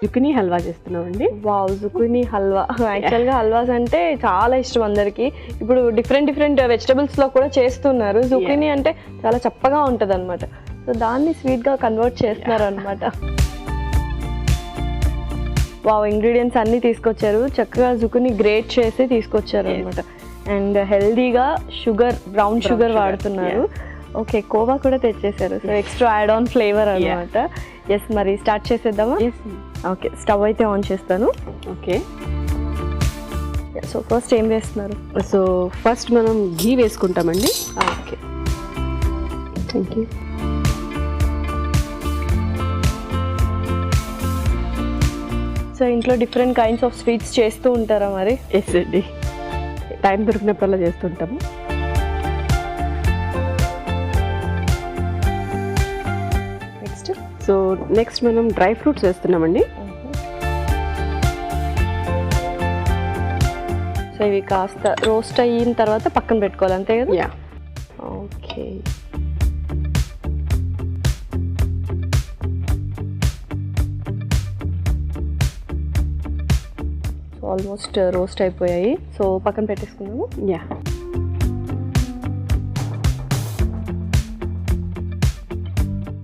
Zucchini halwa చేస్తున్నామండి. Wow, zucchini halwa. యాక్చువల్గా హల్వాస్ అంటే చాలా ఇష్టం అందరికి. ఇప్పుడు డిఫరెంట్ వెజిటబుల్స్ లో కూడా చేస్తున్నారు. జుకినీ అంటే చాలా చప్పగా ఉంటది అనమాట. సో దాన్ని స్వీట్ గా కన్వర్ట్ చేస్తున్నారు అనమాట. వావ్, ఇంగ్రీడియంట్స్ అన్ని తీసుకొచ్చారు. చక్కగా జుకినీ గ్రేట్ చేసి తీసుకొచ్చారు అనమాట. అండ్ హెల్దీగా బ్రౌన్ షుగర్ వాడుతున్నారు. ఓకే, కోవా కూడా తెచ్చేసారు. So extra add on flavour అనమాట. ఎస్, మరి స్టార్ట్ చేసేద్దామా? ఓకే, స్టవ్ అయితే ఆన్ చేస్తాను. ఓకే, సో ఫస్ట్ ఏం వేస్తున్నారు? సో ఫస్ట్ మనం ఘీ వేసుకుంటామండి. Okay, thank you. సో ఇంట్లో డిఫరెంట్ కైండ్స్ ఆఫ్ స్వీట్స్ చేస్తూ ఉంటారా మరి? ఎస్ అండి, టైం దొరికినప్పుడల్లా చేస్తుంటాము. సో నెక్స్ట్ మనం డ్రై ఫ్రూట్స్ వేస్తున్నామండి. సో ఇవి కాస్త రోస్ట్ అయిన తర్వాత పక్కన పెట్టుకోవాలి, అంతే కదా? Yeah. Okay, so almost roast అయిపోయాయి. సో పక్కన పెట్టేసుకున్నాము. యా.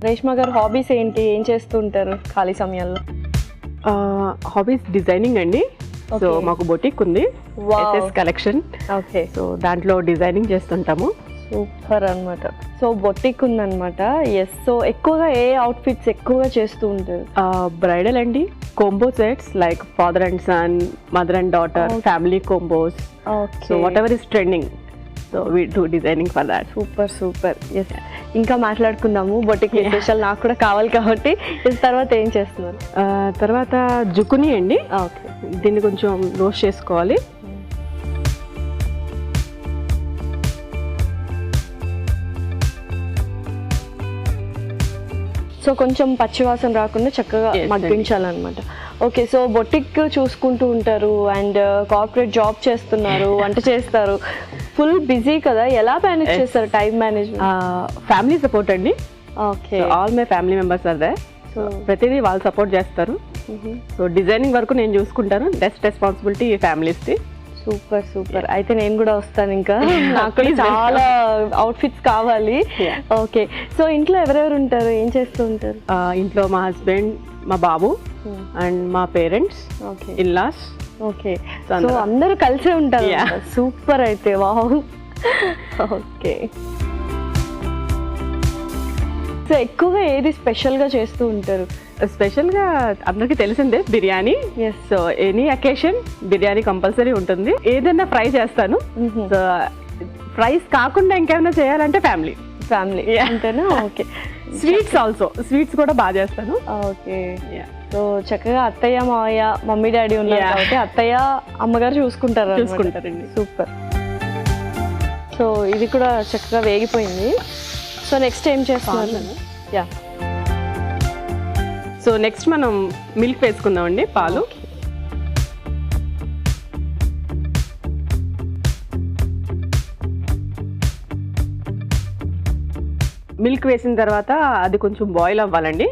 రేష్మా గారు హాబీస్ ఏంటి? ఏం చేస్తూ ఉంటారు ఖాళీ సమయాల్లో? హాబీస్ డిజైనింగ్ అండి. సో మాకు బొటిక్ ఉంది, కలెక్షన్. ఓకే, సో దాంట్లో డిజైనింగ్ చేస్తుంటాము. సూపర్ అనమాట. సో బొటిక్ ఉందన్నమాట. ఎస్, సో ఎక్కువగా ఏ అవుట్ఫిట్స్ ఎక్కువగా చేస్తూ ఉంటారు? బ్రైడల్ అండి, combo sets like father and son, mother and daughter, family combos. So whatever is trending, so we do designing for that. Super. Yes, ఇంకా మాట్లాడుకుందాము బొటిక్ స్పెషల్. నాకు కూడా కావాలి కాబట్టి. తర్వాత ఏం చేస్తున్నారు? తర్వాత జుకునీ అండి. ఓకే, దీన్ని కొంచెం రోస్ట్ చేసుకోవాలి. సో కొంచెం పచ్చివాసన రాకుండా చక్కగా మగ్గించాలన్నమాట. ఓకే, సో బొటిక్ చూసుకుంటూ ఉంటారు అండ్ కార్పొరేట్ జాబ్ చేస్తున్నారు, వంట చేస్తారు, ఫుల్ బిజీ కదా. ఎలా మేనేజ్ చేస్తారు టైం మేనేజ్మెంట్? ఫ్యామిలీ సపోర్ట్ అండి. Okay, all my family members are there. So ప్రతిదీ వాళ్ళు సపోర్ట్ చేస్తారు. సో డిజైనింగ్ వరకు నేను చూసుకుంటాను. బెస్ట్ రెస్పాన్సిబిలిటీ ఫ్యామిలీస్ది. సూపర్. అయితే నేను కూడా వస్తాను. ఇంకా నాకు చాలా అవుట్ఫిట్స్ కావాలి. ఓకే, సో ఇంట్లో ఎవరెవరు ఉంటారు? ఏం చేస్తూ ఉంటారు? ఇంట్లో మా హస్బెండ్, మా బాబు అండ్ మా పేరెంట్స్, ఇల్లాస్. ఓకే, సో అందరూ కలిసే ఉంటారు. సూపర్. అయితే వావ్. ఓకే, సో ఎక్కువగా ఏది స్పెషల్గా చేస్తూ ఉంటారు? స్పెషల్గా అందరికీ తెలిసిందే biryani. So any occasion biryani compulsory ఉంటుంది. ఏదైనా ఫ్రై చేస్తాను. సో ఫ్రైస్ కాకుండా ఇంకేమైనా చేయాలంటే ఫ్యామిలీ అంతేనా? ఓకే, స్వీట్స్ ఆల్సో, స్వీట్స్ కూడా బాగా చేస్తాను. ఓకే, సో చక్కగా అత్తయ్య, మావయ్య, మమ్మీ డాడీ ఉన్నారు కాబట్టి అత్తయ్య, అమ్మగారు చూసుకుంటారండి. సూపర్. సో ఇది కూడా చక్కగా వేగిపోయింది. సో నెక్స్ట్ ఏం చేస్తున్నారు? యా, సో నెక్స్ట్ మనం మిల్క్ వేసుకుందామండి, పాలు. మిల్క్ వేసిన తర్వాత అది కొంచెం బాయిల్ అవ్వాలండి,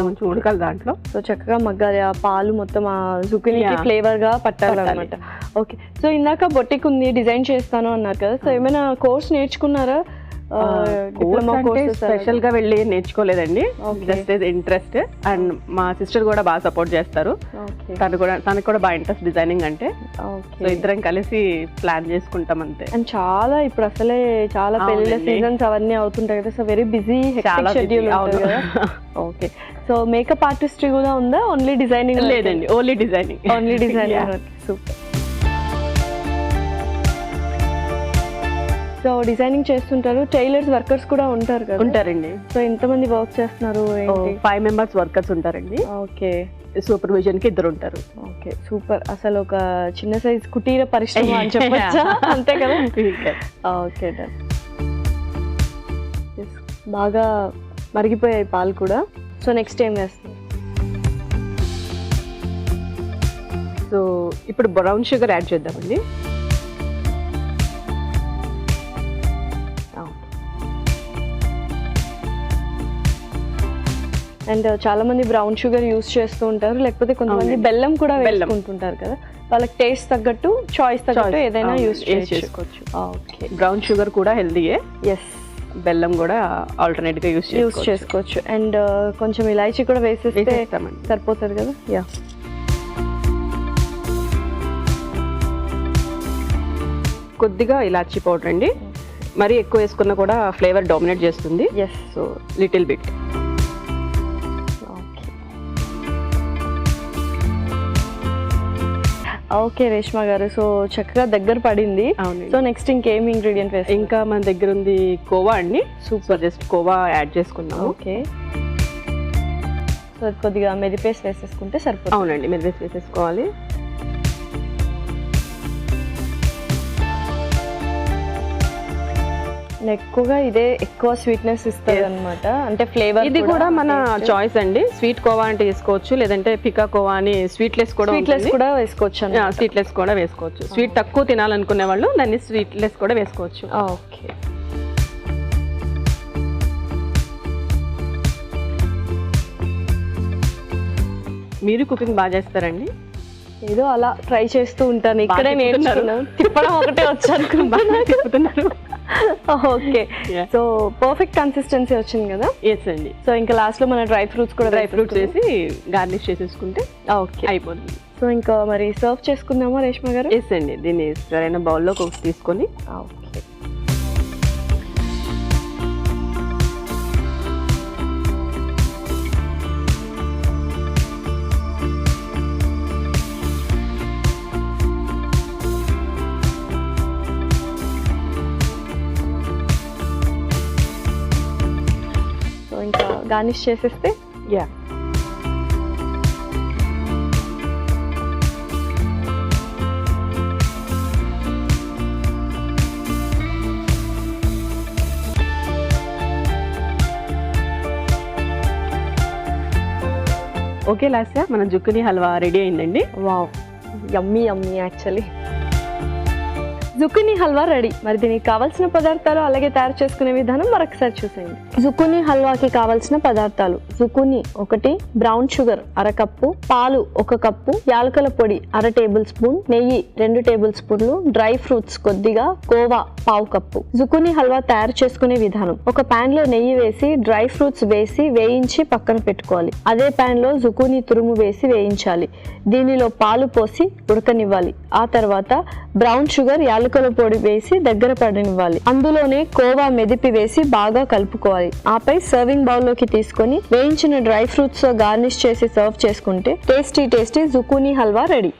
కొంచెం ఉడకాలి దాంట్లో. సో చక్కగా మగ్గాలి. ఆ పాలు మొత్తం ఆ జుకినీకి ఫ్లేవర్ గా పట్టాలన్నమాట. ఓకే, సో ఇందాక బొటిక్ ఉంది, డిజైన్ చేస్తాను అన్నారు కదా. సో ఏమైనా కోర్స్ నేర్చుకున్నారా? స్పెషల్ గా వెళ్ళి నేర్చుకోలేదండి, జస్ట్ ఇంట్రెస్ట్. అండ్ మా సిస్టర్ కూడా బాగా సపోర్ట్ చేస్తారు. తనకు కూడా బాగా ఇంట్రెస్ట్ డిజైనింగ్ అంటే. సో ఇద్దరం కలిసి ప్లాన్ చేసుకుంటాం అంతే. అండ్ చాలా ఇప్పుడు అసలే చాలా పెళ్లిళ్ళ సీజన్స్ అవన్నీ అవుతుంటాయి కదా. సో వెరీ బిజీ షెడ్యూల్ కదా. ఓకే, సో మేకప్ ఆర్టిస్ట్ కూడా ఉందా? Only designing? లేదండి, only designing. Super. So designing చేస్తుంటారు. టైలర్స్ వర్కర్స్ కూడా ఉంటారు కదా? ఉంటారండి. సో ఎంతమంది వర్క్ చేస్తున్నారు? 5 మెంబర్స్ వర్కర్స్ ఉంటారండి. ఓకే, సూపర్విజన్ కి 2 ఉంటారు. Okay, super. అసలు ఒక చిన్న సైజ్ కుటీర పరిశ్రమ అని చెప్పొచ్చా? అంతే కదా? Okay, done. బాగా మరిగిపోయాయి పాలు కూడా. సో నెక్స్ట్ ఏం వేస్తారు? సో ఇప్పుడు బ్రౌన్ షుగర్ యాడ్ చేద్దామండి. అండ్ చాలా మంది బ్రౌన్ షుగర్ యూస్ చేస్తూ ఉంటారు, లేకపోతే కొంతమంది బెల్లం కూడా వేసుకుంటుంటారు కదా, వాళ్ళకి టేస్ట్ తగ్గట్టు చాయిస్ తగ్గట్టు ఏదైనా యూస్ చేసుకోవచ్చు. ఓకే, బ్రౌన్ షుగర్ కూడా హెల్దీయే. ఎస్, బెల్లం కూడా ఆల్టర్నేట్ గా యూస్ చేసుకోవచ్చు. అండ్ కొంచెం ఇలాచీ కూడా వేసేస్తే సరిపోతుంది కదా. యా, కొద్దిగా ఇలాచీ పౌడర్ అండి, మరీ ఎక్కువ వేసుకున్నా కూడా ఫ్లేవర్ డామినేట్ చేస్తుంది. Yes, so little bit. Okay Reshma గారు, సో చక్కగా దగ్గర పడింది. సో నెక్స్ట్ ఇంకేం ఇంగ్రీడియంట్ వేస్తాం? ఇంకా మన దగ్గర ఉంది కోవా అండి. సూపర్, జస్ట్ కోవా యాడ్ చేసుకున్నాం. ఓకే, సో కొద్దిగా మెదిపేసి వేసేసుకుంటే సరిపోతుంది. అవునండి, మెదిపేసి వేసేసుకోవాలి. ఎక్కువగా ఇదే ఎక్కువ స్వీట్నెస్ ఇస్తుంది అనమాట, అంటే ఫ్లేవర్. ఇది కూడా మన చాయిస్ అండి, స్వీట్ కోవా అంటే వేసుకోవచ్చు, లేదంటే పికా కోవా అని స్వీట్లెస్ కూడా వేసుకోవచ్చు. స్వీట్లెస్ కూడా వేసుకోవచ్చు. స్వీట్ తక్కువ తినాలనుకునే వాళ్ళు దాన్ని స్వీట్లెస్ కూడా వేసుకోవచ్చు. ఓకే, మీరు కుకింగ్ బాగా చేస్తారండి? ఏదో అలా ట్రై చేస్తూ ఉంటాను, ఇక్కడే నేర్చుకున్నాను. తిప్పడం ఒకటే వచ్చు అనుకుంటున్నారు. ఓకే, సో పర్ఫెక్ట్ కన్సిస్టెన్సీ వచ్చింది కదా. ఎస్ అండి. సో ఇంకా లాస్ట్ లో మన డ్రై ఫ్రూట్స్ వేసి గార్నిష్ చేసేసుకుంటే ఓకే అయిపోతుంది. సో ఇంకా మరి సర్వ్ చేసుకుందామా రేష్మా గారు? ఎస్ అండి, దీన్ని సరైన బౌల్లో తీసుకొని. ఓకే, ఇంకా గార్నిష్ చేసేస్తే. యా, ఓకే లాస్యా, మన జుక్కినీ హల్వా రెడీ అయిందండి. Wow, yummy yummy. Actually zucchini halwa ready. మరి దీనికి కావాల్సిన పదార్థాలు అలాగే తయారు చేసుకునే విధానం మరొకసారి చూసేయండి. జుకీనీ హల్వాకి కావాల్సిన పదార్థాలు: జుకీనీ 1, బ్రౌన్ షుగర్ 1/2 కప్పు, పాలు 1 కప్పు, యాలకుల పొడి 1/2 టేబుల్ స్పూన్, నెయ్యి 2 టేబుల్ స్పూన్లు, డ్రై ఫ్రూట్స్ కొద్దిగా, కోవా 1/2 కప్పు. జుకీనీ హల్వా తయారు చేసుకునే విధానం: ఒక పాన్ లో నెయ్యి వేసి డ్రై ఫ్రూట్స్ వేసి వేయించి పక్కన పెట్టుకోవాలి. అదే పాన్ లో జుకీనీ తురుము వేసి వేయించాలి. దీనిలో పాలు పోసి ఉడకనివ్వాలి. ఆ తర్వాత బ్రౌన్ షుగర్, యాలకుల పొడి వేసి దగ్గర పడనివ్వాలి. అందులోనే కోవా మెదిపి వేసి బాగా కలుపుకోవాలి. ఆపై సర్వింగ్ బౌల్ లోకి తీసుకొని వేయించిన డ్రై ఫ్రూట్స్ తో గార్నిష్ చేసి సర్వ్ చేసుకుంటే టేస్టీ జుకీనీ హల్వా రెడీ.